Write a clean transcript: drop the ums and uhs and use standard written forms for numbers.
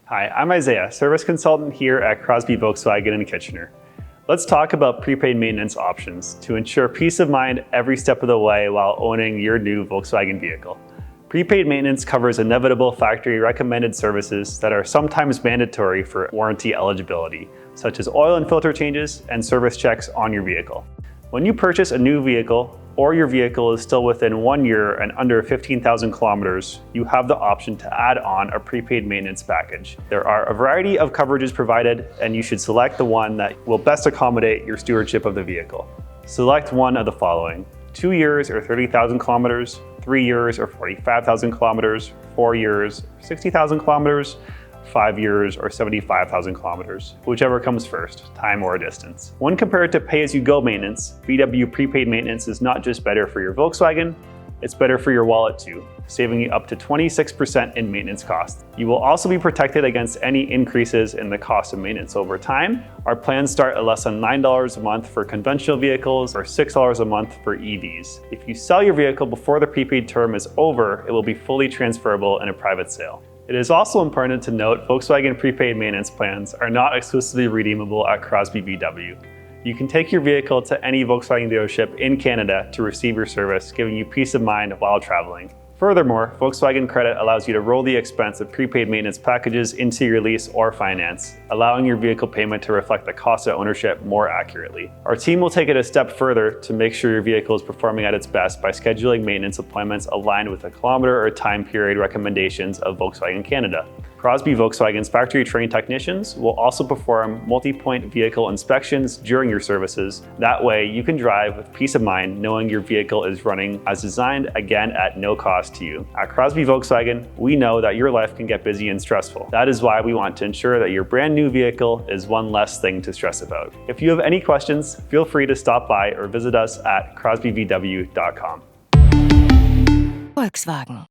Hi, I'm Isaiah, service consultant here at Crosby Volkswagen in Kitchener. Let's talk about prepaid maintenance options to ensure peace of mind every step of the way while owning your new Volkswagen vehicle. Prepaid maintenance covers inevitable factory recommended services that are sometimes mandatory for warranty eligibility, such as oil and filter changes and service checks on your vehicle. When you purchase a new vehicle, or your vehicle is still within 1 year and under 15,000 kilometers, you have the option to add on a prepaid maintenance package. There are a variety of coverages provided, and you should select the one that will best accommodate your stewardship of the vehicle. Select one of the following: 2 years or 30,000 kilometers, 3 years or 45,000 kilometers, 4 years, 60,000 kilometers, 5 years or 75,000 kilometers, whichever comes first, time or distance. When compared to pay-as-you-go maintenance, VW prepaid maintenance is not just better for your Volkswagen, it's better for your wallet too, saving you up to 26% in maintenance costs. You will also be protected against any increases in the cost of maintenance over time. Our plans start at less than $9 a month for conventional vehicles or $6 a month for EVs. If you sell your vehicle before the prepaid term is over, it will be fully transferable in a private sale. It is also important to note Volkswagen prepaid maintenance plans are not exclusively redeemable at Crosby VW. You can take your vehicle to any Volkswagen dealership in Canada to receive your service, giving you peace of mind while traveling. Furthermore, Volkswagen Credit allows you to roll the expense of prepaid maintenance packages into your lease or finance, allowing your vehicle payment to reflect the cost of ownership more accurately. Our team will take it a step further to make sure your vehicle is performing at its best by scheduling maintenance appointments aligned with the kilometer or time period recommendations of Volkswagen Canada. Crosby Volkswagen's factory-trained technicians will also perform multi-point vehicle inspections during your services. That way, you can drive with peace of mind knowing your vehicle is running as designed, again at no cost to you. At Crosby Volkswagen, we know that your life can get busy and stressful. That is why we want to ensure that your brand new vehicle is one less thing to stress about. If you have any questions, feel free to stop by or visit us at crosbyvw.com. Volkswagen.